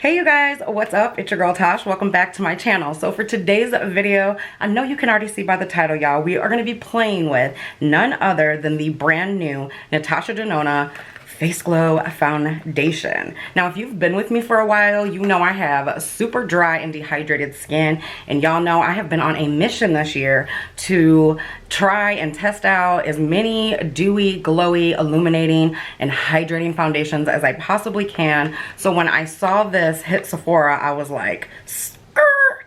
Hey you guys, what's up? It's your girl Tash. Welcome back to my channel. So for today's video, I know you can already see by the title, y'all, we are going to be playing with none other than the brand new Natasha Denona Face Glow foundation. Now, if you've been with me for a while, you know I have super dry and dehydrated skin, and y'all know I have been on a mission this year to try and test out as many dewy, glowy, illuminating, and hydrating foundations as I possibly can. So when I saw this hit Sephora, I was like,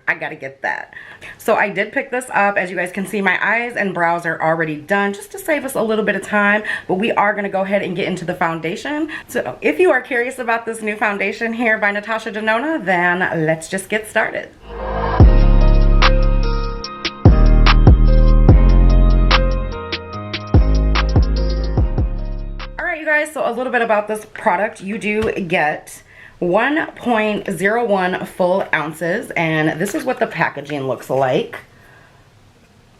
I gotta get that. So I did pick this up. As you guys can see, my eyes and brows are already done just to save us a little bit of time, but we are gonna go ahead and get into the foundation. So if you are curious about this new foundation here by Natasha Denona, then let's just get started. All right, you guys, so a little bit about this product. You do get 1.01 full ounces, and this is what the packaging looks like.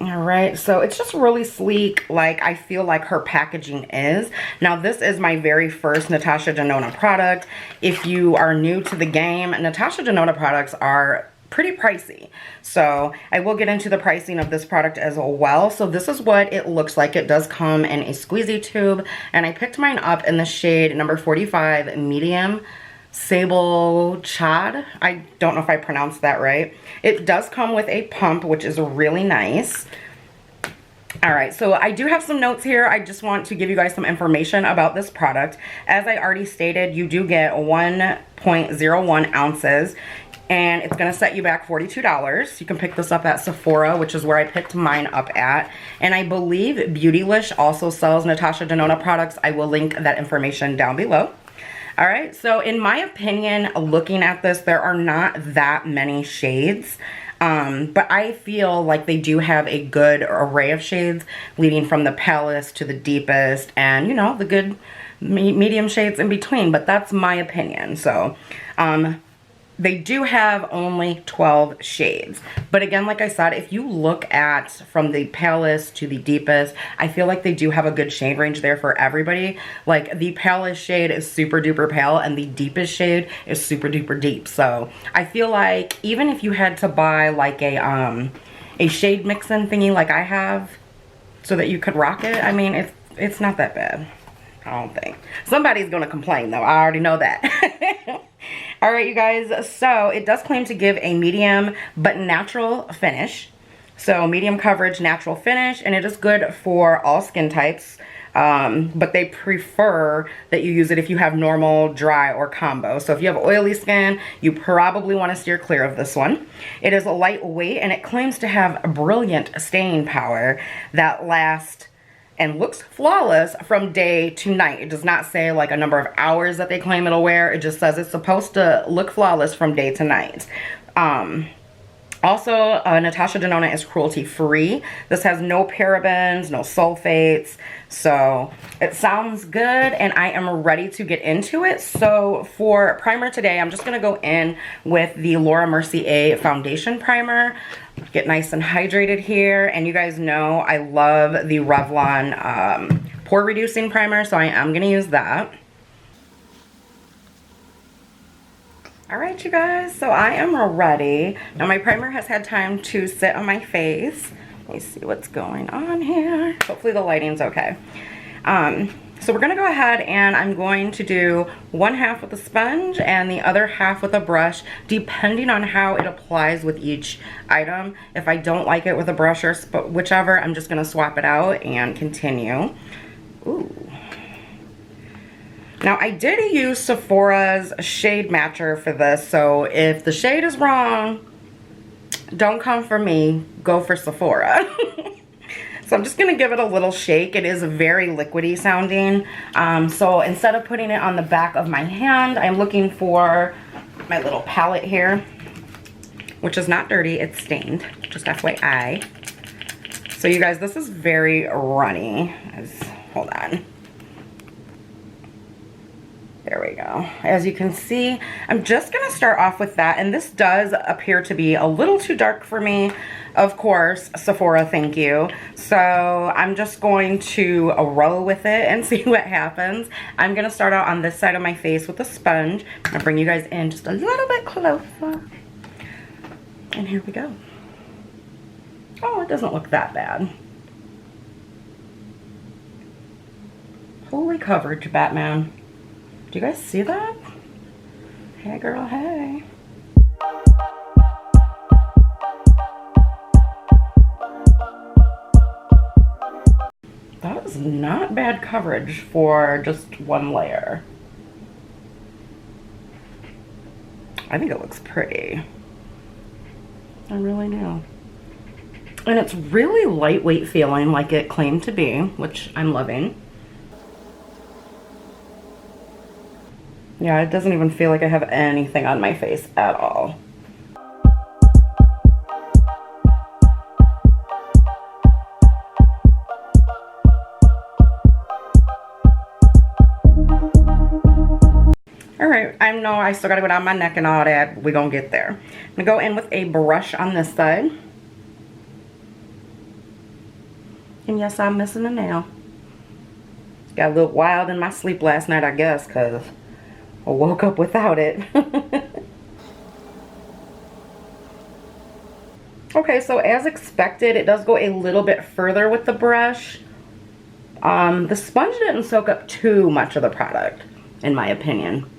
All right, so it's just really sleek, like I feel like her packaging is. Now, this is my very first Natasha Denona product. If you are new to the game, Natasha Denona products are pretty pricey, so I will get into the pricing of this product as well. So this is what it looks like. It does come in a squeezy tube, and I picked mine up in the shade number 45 medium Sable Chad. I don't know if I pronounced that right. It does come with a pump, which is really nice. All right, so I do have some notes here. I just want to give you guys some information about this product. As I already stated, you do get 1.01 ounces, and it's going to set you back $42. You can pick this up at Sephora, which is where I picked mine up at. And I believe Beautylish also sells Natasha Denona products. I will link that information down below. All right, so in my opinion, looking at this, there are not that many shades, but I feel like they do have a good array of shades, leading from the palest to the deepest, and you know, the good medium shades in between, but that's my opinion. So they do have only 12 shades, but again, like I said, if you look at from the palest to the deepest, I feel like they do have a good shade range there for everybody. Like the palest shade is super duper pale, and the deepest shade is super duper deep. So I feel like even if you had to buy like a shade mixing thingy like I have, so that you could rock it, I mean, it's not that bad. I don't think. Somebody's gonna complain though, I already know that. All right, you guys, so it does claim to give a medium but natural finish. So medium coverage, natural finish, and it is good for all skin types. But they prefer that you use it if you have normal, dry, or combo. So if you have oily skin, you probably want to steer clear of this one. It is lightweight, and it claims to have brilliant staying power that lasts and looks flawless from day to night. It does not say like a number of hours that they claim it'll wear. It just says it's supposed to look flawless from day to night. Also, Natasha Denona is cruelty free. This has no parabens, no sulfates. So it sounds good, and I am ready to get into it. So for primer today, I'm just gonna go in with the Laura Mercier foundation primer. Get nice and hydrated here, and you guys know I love the Revlon pore reducing primer, so I am gonna use that. All right, you guys, so I am ready. Now my primer has had time to sit on my face. Let me see what's going on here. Hopefully the lighting's okay. So we're gonna go ahead, and I'm going to do one half with a sponge and the other half with a brush, depending on how it applies with each item. If I don't like it with a brush or whichever, I'm just gonna swap it out and continue. Ooh. Now, I did use Sephora's shade matcher for this, so if the shade is wrong, don't come for me, go for Sephora. So I'm just going to give it a little shake. It is very liquidy sounding. So instead of putting it on the back of my hand, I'm looking for my little palette here, which is not dirty, it's stained, just FYI. So you guys, this is very runny. Hold on. There we go. As you can see, I'm just going to start off with that. And this does appear to be a little too dark for me. Of course, Sephora, thank you. So I'm just going to roll with it and see what happens. I'm going to start out on this side of my face with a sponge. I'm going to bring you guys in just a little bit closer. And here we go. Oh, it doesn't look that bad. Holy coverage, Batman. Do you guys see that? Hey girl, hey. That is not bad coverage for just one layer. I think it looks pretty. I really do. And it's really lightweight feeling like it claimed to be, which I'm loving. Yeah, it doesn't even feel like I have anything on my face at all. Alright, I know I still gotta go down my neck and all that. We're gonna get there. I'm gonna go in with a brush on this side. And yes, I'm missing a nail. Got a little wild in my sleep last night, I guess, because I woke up without it. Okay, so as expected, it does go a little bit further with the brush. The sponge didn't soak up too much of the product, in my opinion.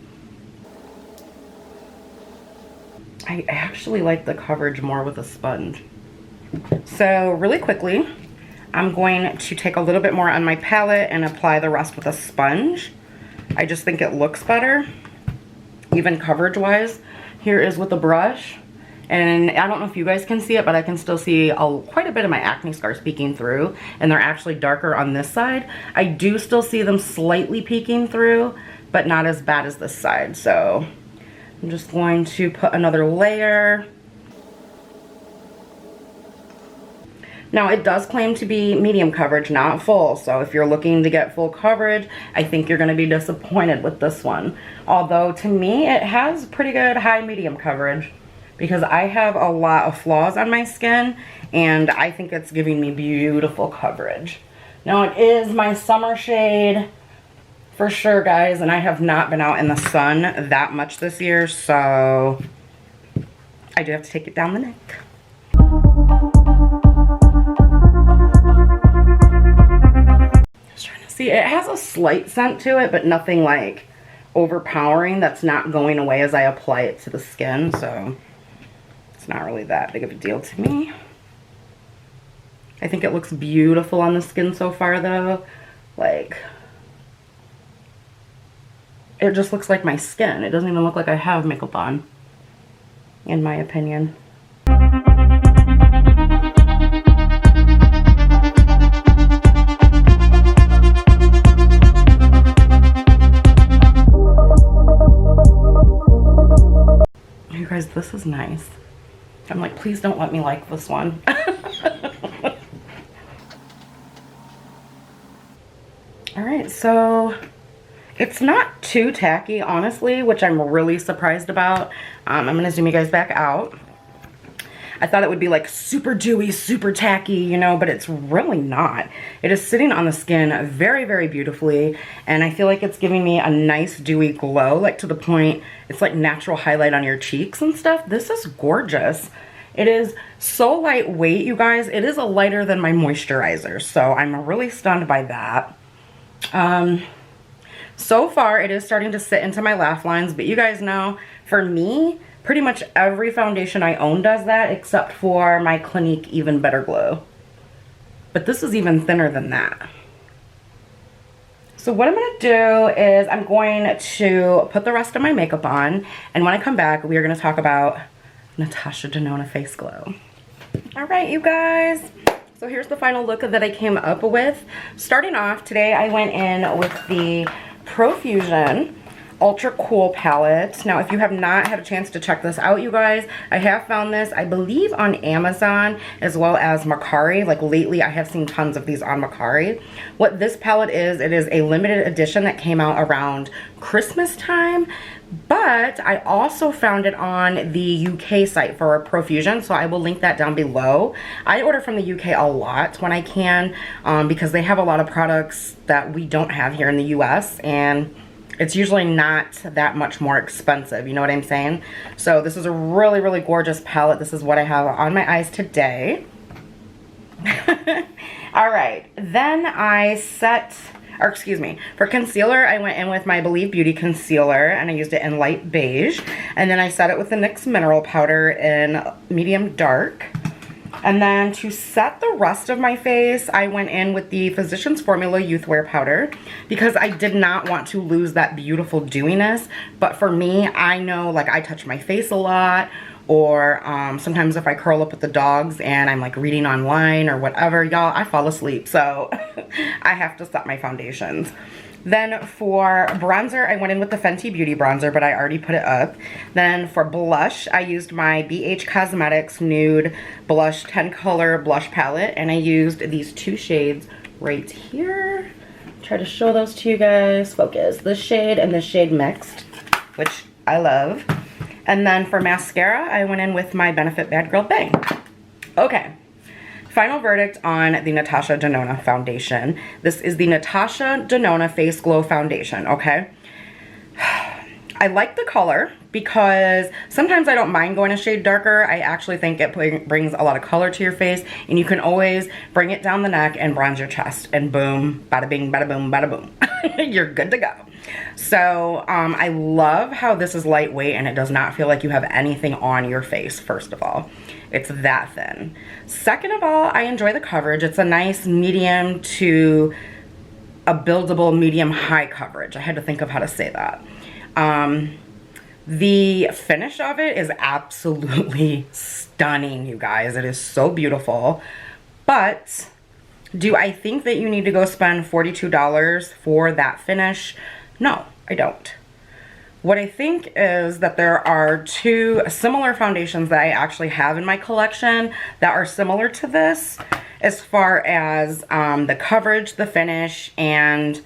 I actually like the coverage more with a sponge. So really quickly, I'm going to take a little bit more on my palette and apply the rest with a sponge. I just think it looks better, even coverage wise. Here is with the brush, and I don't know if you guys can see it, but I can still see quite a bit of my acne scars peeking through, and they're actually darker on this side. I do still see them slightly peeking through, but not as bad as this side. So I'm just going to put another layer. Now, it does claim to be medium coverage, not full. So if you're looking to get full coverage, I think you're going to be disappointed with this one. Although, to me, it has pretty good high medium coverage because I have a lot of flaws on my skin, and I think it's giving me beautiful coverage. Now, it is my summer shade for sure, guys, and I have not been out in the sun that much this year, so I do have to take it down the neck. See, it has a slight scent to it, but nothing like overpowering that's not going away as I apply it to the skin, so it's not really that big of a deal to me. I think it looks beautiful on the skin so far, though. Like, it just looks like my skin. It doesn't even look like I have makeup on, in my opinion. You guys, this is nice. I'm like, please don't let me like this one. Alright, so it's not too tacky, honestly, which I'm really surprised about. I'm going to zoom you guys back out. I thought it would be like super dewy, super tacky, you know, but it's really not. It is sitting on the skin very, very beautifully, and I feel like it's giving me a nice dewy glow, like to the point it's like natural highlight on your cheeks and stuff. This is gorgeous. It is so lightweight, you guys. It is a lighter than my moisturizer, so I'm really stunned by that. So far, it is starting to sit into my laugh lines, but you guys know, for me, pretty much every foundation I own does that, except for my Clinique Even Better Glow. But this is even thinner than that. So what I'm going to do is I'm going to put the rest of my makeup on, and when I come back, we are going to talk about Natasha Denona Face Glow. Alright, you guys. So here's the final look that I came up with. Starting off, today I went in with the Profusion Ultra Cool palette. Now, if you have not had a chance to check this out, you guys, I have found this, I believe, on Amazon as well as Mercari. Like lately, I have seen tons of these on Mercari. What this palette is, it is a limited edition that came out around Christmas time, but I also found it on the UK site for Profusion, so I will link that down below. I order from the UK a lot when I can because they have a lot of products that we don't have here in the US, and it's usually not that much more expensive, you know what I'm saying? So this is a really, really gorgeous palette. This is what I have on my eyes today. All right, then I set, or excuse me, for concealer, I went in with my Believe Beauty concealer, and I used it in light beige. And then I set it with the NYX Mineral powder in medium dark. And then to set the rest of my face, I went in with the Physcians Formula Youthwear powder because I did not want to lose that beautiful dewiness. But for me, I know, like, I touch my face a lot, or sometimes if I curl up with the dogs and I'm like reading online or whatever, y'all, I fall asleep. So I have to set my foundations. Then for bronzer, I went in with the Fenty Beauty bronzer, but I already put it up. Then for blush, I used my BH Cosmetics Nude Blush 10 color blush palette, and I used these two shades right here. Try to show those to you guys. Focus. This shade and this shade mixed, which I love. And then for mascara, I went in with my Benefit Bad Girl Bang. Okay. Final verdict on the Natasha Denona foundation. This is the Natasha Denona Face Glow foundation, okay? I like the color because sometimes I don't mind going a shade darker. I actually think it brings a lot of color to your face, and you can always bring it down the neck and bronze your chest, and boom, bada bing, bada boom, bada boom. You're good to go. So I love how this is lightweight and it does not feel like you have anything on your face, first of all. It's that thin. Second of all, I enjoy the coverage. It's a nice medium to a buildable medium high coverage. I had to think of how to say that. The finish of it is absolutely stunning, you guys. It is so beautiful. But do I think that you need to go spend $42 for that finish? No, I don't. What I think is that there are two similar foundations that I actually have in my collection that are similar to this as far as the coverage, the finish, and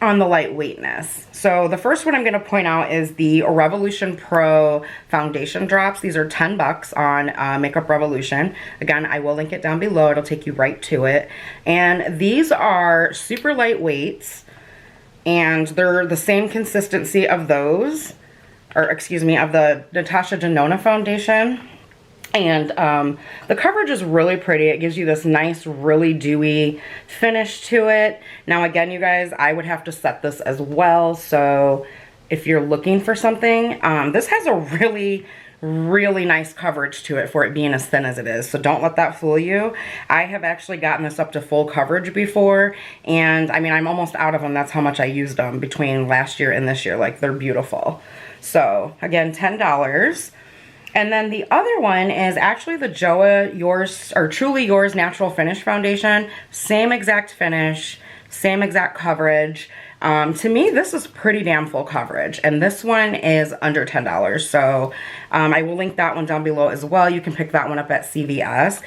on the lightweightness. So the first one I'm going to point out is the Revolution Pro foundation drops. These are 10 bucks on Makeup Revolution. Again, I will link it down below. It'll take you right to it. And these are super lightweight, and they're the same consistency of those, or excuse me, of the Natasha Denona foundation. And the coverage is really pretty. It gives you this nice, really dewy finish to it. Now, again, you guys, I would have to set this as well. So if you're looking for something, this has a really, really nice coverage to it for it being as thin as it is. So don't let that fool you. I have actually gotten this up to full coverage before. And I mean, I'm almost out of them. That's how much I used them between last year and this year. Like, they're beautiful. So again, $10. And then the other one is actually the Joa Yours, or Truly Yours Natural Finish Foundation. Same exact finish, same exact coverage. To me, this is pretty damn full coverage. And this one is under $10. So I will link that one down below as well. You can pick that one up at CVS.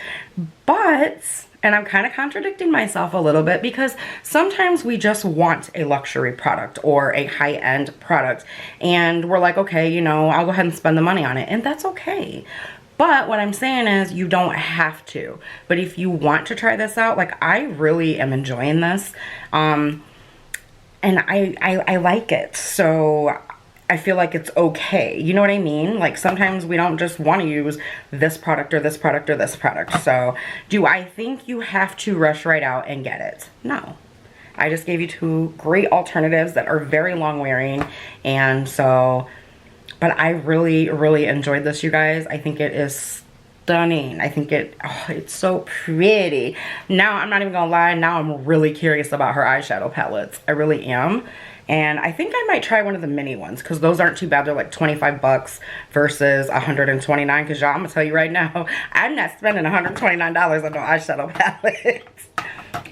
But, and I'm kind of contradicting myself a little bit, because sometimes we just want a luxury product or a high-end product, and we're like, okay, you know, I'll go ahead and spend the money on it, and that's okay. But what I'm saying is, you don't have to. But if you want to try this out, like, I really am enjoying this, and I like it. So I feel like it's okay. You know what I mean? Like, sometimes we don't just want to use this product or this product or this product. So do I think you have to rush right out and get it? No. I just gave you two great alternatives that are very long wearing. And so, but I really, really enjoyed this, you guys. I think it is stunning. I think it's so pretty. Now, I'm not even gonna lie, now I'm really curious about her eyeshadow palettes. I really am. And I think I might try one of the mini ones, because those aren't too bad. They're like 25 bucks versus 129, because y'all, I'm gonna tell you right now, I'm not spending $129 on no eyeshadow palettes.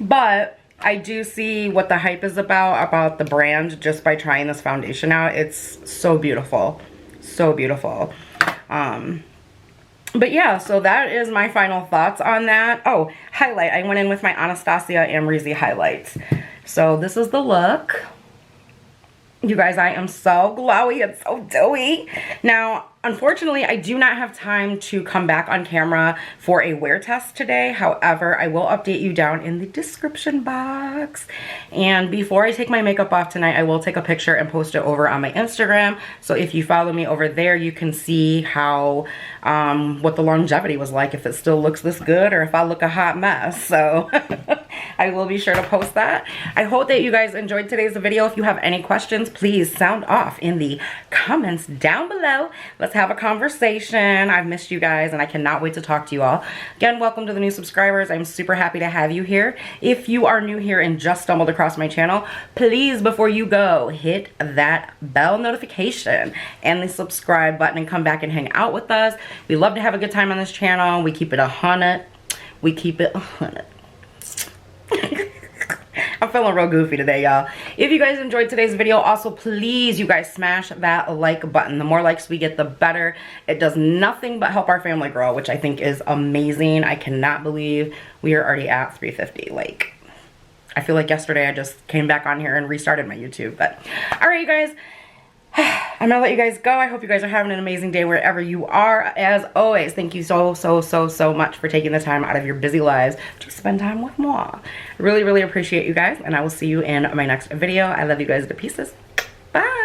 But I do see what the hype is about the brand just by trying this foundation out. It's so beautiful. So beautiful. But yeah, so that is my final thoughts on that. Oh, highlight. I went in with my Anastasia Amrezy highlights. So this is the look. You guys, I am so glowy and so dewy. Now, unfortunately, I do not have time to come back on camera for a wear test today. However, I will update you down in the description box. And before I take my makeup off tonight, I will take a picture and post it over on my Instagram. So if you follow me over there, you can see how, what the longevity was like, if it still looks this good or if I look a hot mess. So I will be sure to post that. I hope that you guys enjoyed today's video. If you have any questions, please sound off in the comments down below. Let's have a conversation. I've missed you guys and I cannot wait to talk to you all. Again, welcome to the new subscribers. I'm super happy to have you here. If you are new here and just stumbled across my channel, please, before you go, hit that bell notification and the subscribe button and come back and hang out with us. We love to have a good time on this channel. We keep it 100. We keep it 100. I'm feeling real goofy today, y'all. If you guys enjoyed today's video, also please, you guys, smash that like button. The more likes we get, the better. It does nothing but help our family grow, which I think is amazing. I cannot believe we are already at 350. Like, I feel like yesterday I just came back on here and restarted my YouTube. But all right, you guys, I'm gonna let you guys go. I hope you guys are having an amazing day wherever you are. As always, thank you so much for taking the time out of your busy lives to spend time with moi. Really appreciate you guys, and I will see you in my next video. I love you guys to pieces. Bye.